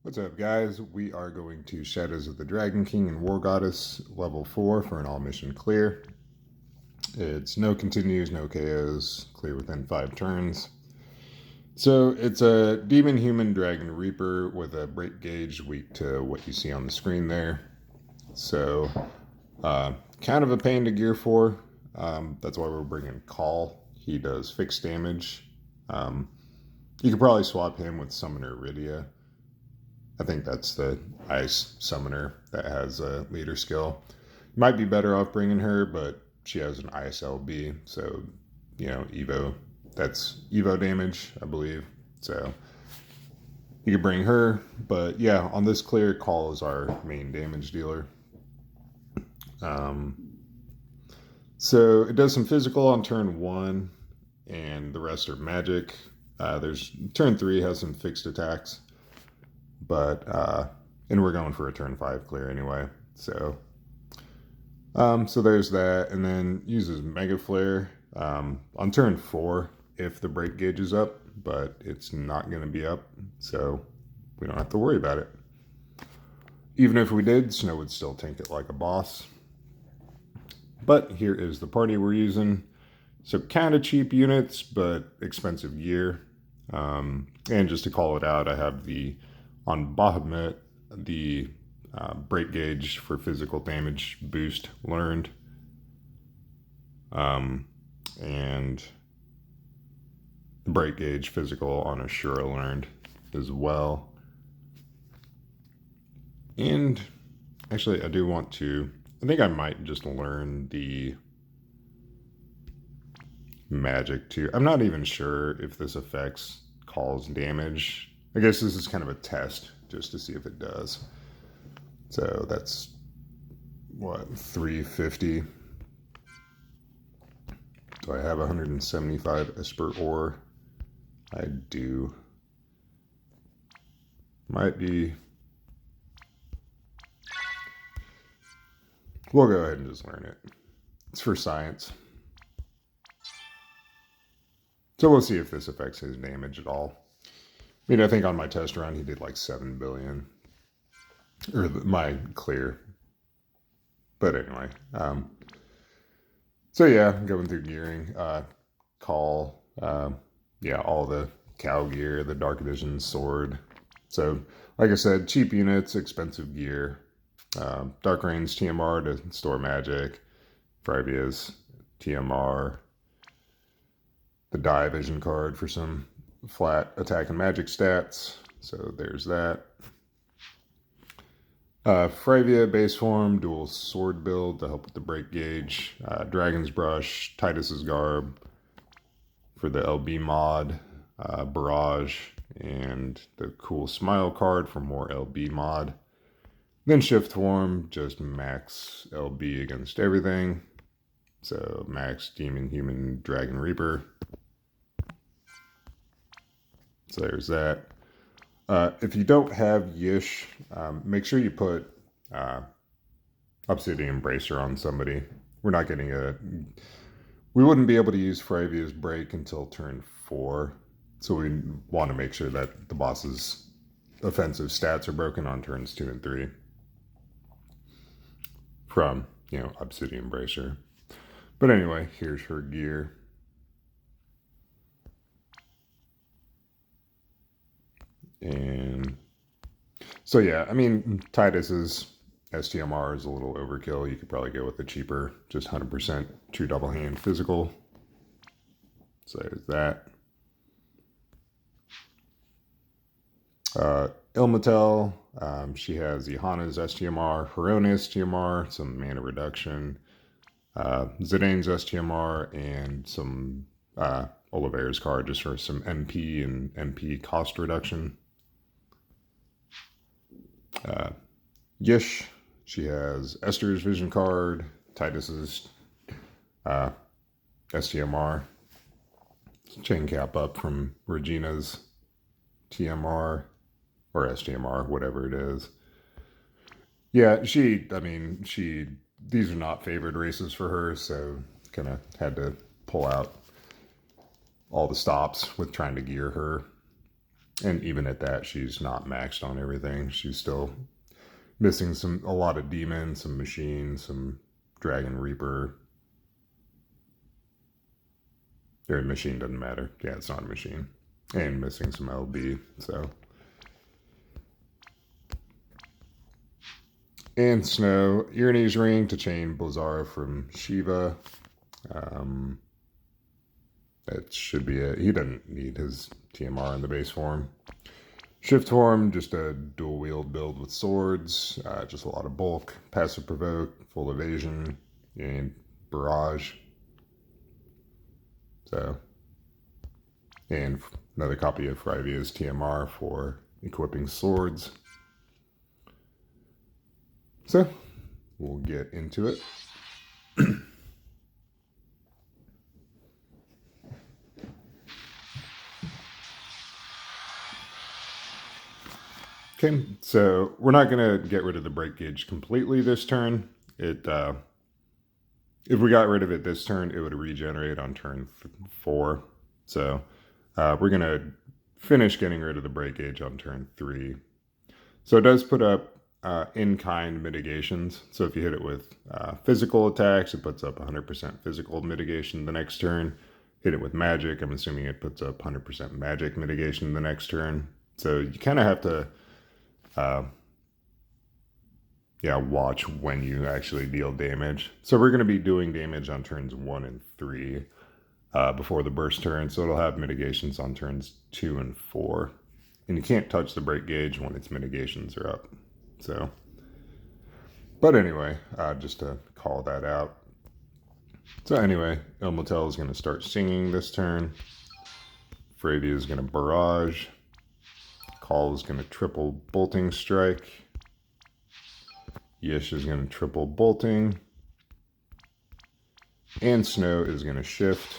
What's up, guys? We are going to Shadows of the Dragon King and War Goddess level 4 for an all mission clear. It's no continues, no KOs, clear within 5 turns. So it's a Demon Human Dragon Reaper with a break gauge weak to what you see on the screen there. So kind of a pain to gear for. That's why we're bringing Call. He does fixed damage. You could probably swap him with Summoner Iridia. I think that's the ice summoner that has a leader skill. Might be better off bringing her, but she has an ISLB, so, Evo. That's Evo damage, I believe. So you could bring her, but yeah, on this clear, Call is our main damage dealer. So it does some physical on turn 1, and the rest are magic. There's turn 3 has some fixed attacks. But and we're going for a turn 5 clear anyway. So there's that, and then uses Mega Flare on turn 4 if the break gauge is up, but it's not going to be up, so we don't have to worry about it. Even if we did, Snow would still tank it like a boss. But here is the party we're using. So kind of cheap units, but expensive gear. And just to call it out, I have on Bahamut, the break gauge for physical damage boost learned. And break gauge physical on Ashura learned as well. And actually, I think I might just learn the magic too. I'm not even sure if this affects Call's damage. I guess this is kind of a test just to see if it does. So that's what, 350. Do I have 175 Esper ore? I do. Might be. We'll go ahead and just learn it. It's for science. So we'll see if this affects his damage at all. I mean, I think on my test run, he did like 7 billion. Or my clear. But anyway. So yeah, going through gearing. Call. All the cow gear, the Dark Edition sword. So, like I said, cheap units, expensive gear. Dark Rain's TMR to store magic. Frivia's TMR. The Die Vision card for some flat attack and magic stats. So there's that. Fravia base form, dual sword build to help with the break gauge. Dragon's Brush, Titus's Garb for the LB mod. Barrage and the cool Smile card for more LB mod. Then Shift form, just max LB against everything. So max Demon, Human, Dragon, Reaper. So there's that. If you don't have Yish, make sure you put Obsidian Bracer on somebody. We wouldn't be able to use Fravia's break until turn 4. So we want to make sure that the boss's offensive stats are broken on turns 2 and 3. From, Obsidian Bracer. But anyway, here's her gear. And so yeah, I mean, Titus's STMR is a little overkill. You could probably go with the cheaper, just 100% true double hand physical. So there's that. Ilmatel, she has Johanna's STMR, her own STMR, some mana reduction, Zidane's STMR, and some Oliveira's card just for some MP and MP cost reduction. Yish, she has Esther's Vision card, Titus's STMR, chain cap up from Regina's TMR or STMR, whatever it is. Yeah, these are not favored races for her, so kind of had to pull out all the stops with trying to gear her. And even at that, she's not maxed on everything. She's still missing a lot of demons, some machines, some dragon reaper. Or machine doesn't matter. Yeah, it's not a machine. And missing some LB, so. And Snow, Uranes Ring to chain Blizzara from Shiva. That should be it. He doesn't need his TMR in the base form. Shift form, just a dual wield build with swords, just a lot of bulk, passive provoke, full evasion, and barrage. So, and another copy of Frivia's TMR for equipping swords. So, we'll get into it. Okay, so we're not going to get rid of the break gauge completely this turn. If we got rid of it this turn, it would regenerate on turn 4. So we're going to finish getting rid of the break gauge on turn 3. So it does put up in-kind mitigations. So if you hit it with physical attacks, it puts up 100% physical mitigation the next turn. Hit it with magic, I'm assuming it puts up 100% magic mitigation the next turn. So you kind of have to watch when you actually deal damage. So we're going to be doing damage on turns 1 and 3 before the burst turn. So it'll have mitigations on turns 2 and 4. And you can't touch the break gauge when its mitigations are up. So, but anyway, just to call that out. So anyway, Ilmatel is going to start singing this turn. Fravia is going to barrage. Call is going to triple bolting strike. Yish is going to triple bolting. And Snow is going to shift.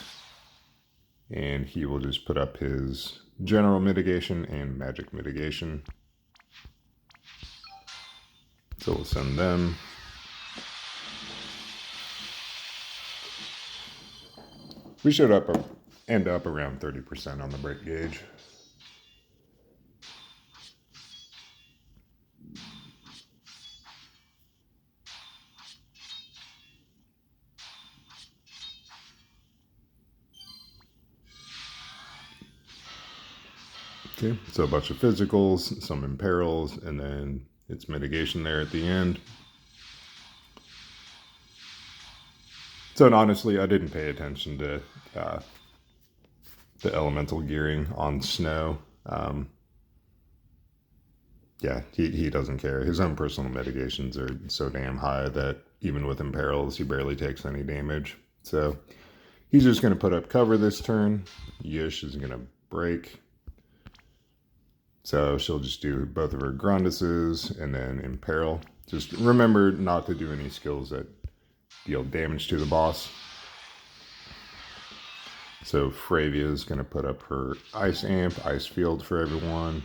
And he will just put up his general mitigation and magic mitigation. So we'll send them. We should end up around 30% on the break gauge. Okay, so a bunch of physicals, some imperils, and then its mitigation there at the end. So, and honestly, I didn't pay attention to the elemental gearing on Snow. Yeah, he doesn't care. His own personal mitigations are so damn high that even with imperils, he barely takes any damage. So he's just going to put up cover this turn. Yish is going to break. So she'll just do both of her Gronduses and then imperil. Just remember not to do any skills that deal damage to the boss. So Fravia is going to put up her Ice Amp, Ice Field for everyone.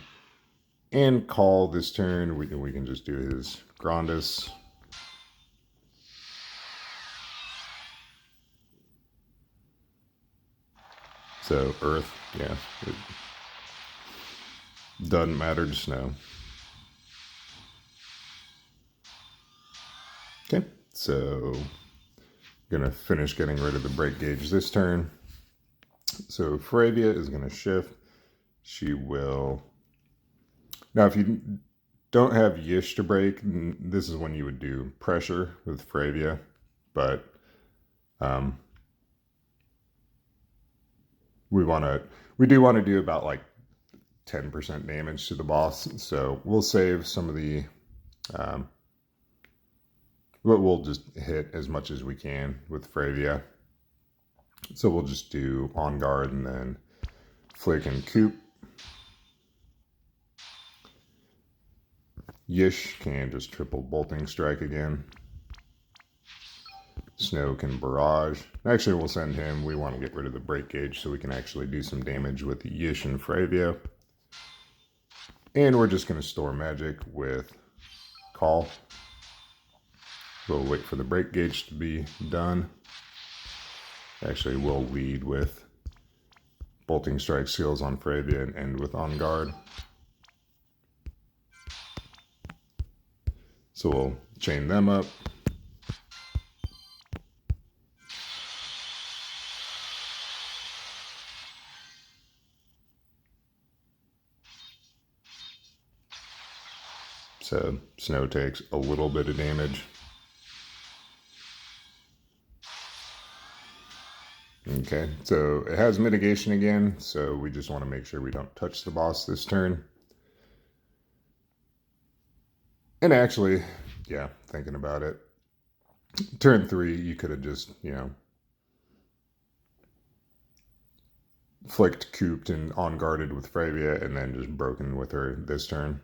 And Call this turn, we can just do his Grondus. So Earth, yeah. It doesn't matter to Snow. Okay, so gonna finish getting rid of the break gauge this turn. So Fravia is gonna shift. She will. Now, if you don't have Yish to break, this is when you would do pressure with Fravia, but we do want to do about like 10% damage to the boss. So we'll save some of the, we'll just hit as much as we can with Fravia. So we'll just do On Guard and then Flick and Coop. Yish can just triple bolting strike again. Snow can barrage. Actually, we'll send him. We want to get rid of the break gauge so we can actually do some damage with Yish and Fravia. And we're just going to store magic with Call. We'll wait for the break gauge to be done. Actually, we'll lead with bolting strike skills on Fravia and end with On Guard. So we'll chain them up. So Snow takes a little bit of damage. Okay, so it has mitigation again, so we just want to make sure we don't touch the boss this turn. And actually, yeah, thinking about it, turn 3, you could have just, flicked, cooped, and on guarded with Fravia, and then just broken with her this turn.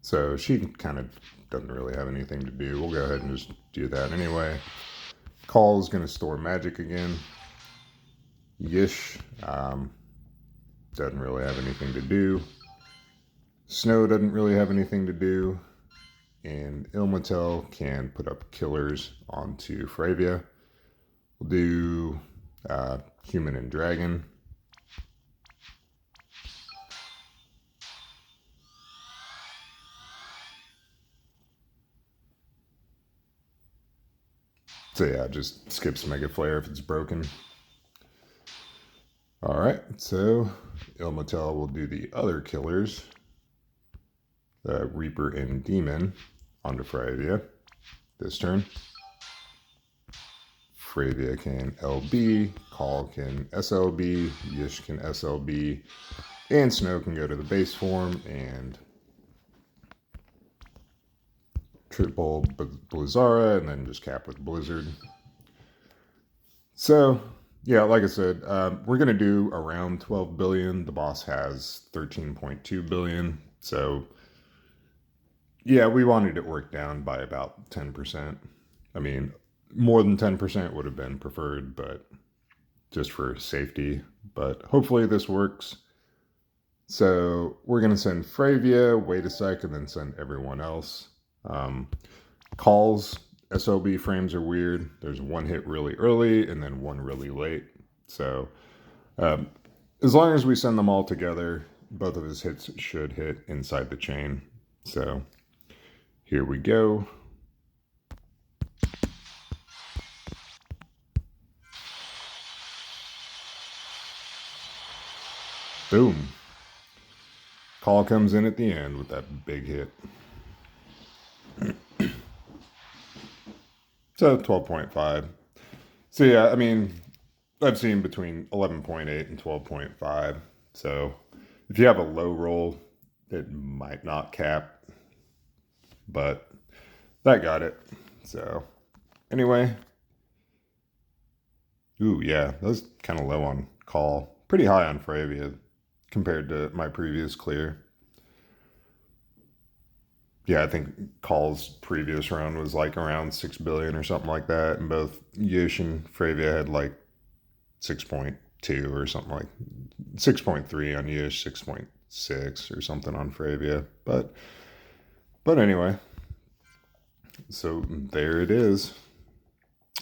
So she kind of doesn't really have anything to do. We'll go ahead and just do that anyway. Call's going to store magic again. Yish doesn't really have anything to do. Snow doesn't really have anything to do. And Ilmatel can put up killers onto Fravia. We'll do Human and Dragon. So yeah, just skips Mega Flare if it's broken. Alright, so Ilmatel will do the other killers. The Reaper and Demon onto Fravia this turn. Fravia can LB, Call can SLB, Yish can SLB, and Snow can go to the base form and triple Blizzara and then just cap with Blizzard. So, yeah, like I said, we're going to do around 12 billion. The boss has 13.2 billion. So, yeah, we wanted it worked down by about 10%. I mean, more than 10% would have been preferred, but just for safety. But hopefully this works. So we're going to send Fravia, wait a sec, and then send everyone else. Calls, SOB frames are weird. There's one hit really early and then one really late. So as long as we send them all together, both of his hits should hit inside the chain. So here we go. Boom. Call comes in at the end with that big hit. So 12.5. So yeah, I mean, I've seen between 11.8 and 12.5. So if you have a low roll, it might not cap, but that got it. So anyway, ooh, yeah, that was kind of low on Call. Pretty high on Fravia compared to my previous clear. Yeah, I think Call's previous run was like around 6 billion or something like that. And both Yish and Fravia had like 6.2 or something like 6.3 on Yish, 6.6 or something on Fravia. But anyway, so there it is.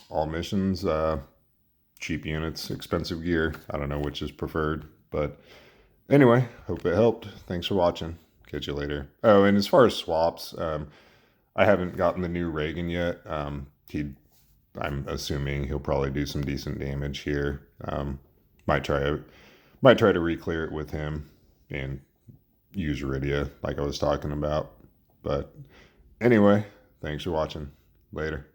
All missions, cheap units, expensive gear. I don't know which is preferred, but anyway, hope it helped. Thanks for watching. Catch you later. Oh, and as far as swaps, I haven't gotten the new Reagan yet. I'm assuming he'll probably do some decent damage here. Might try to re-clear it with him and use Iridia like I was talking about. But anyway, thanks for watching. Later.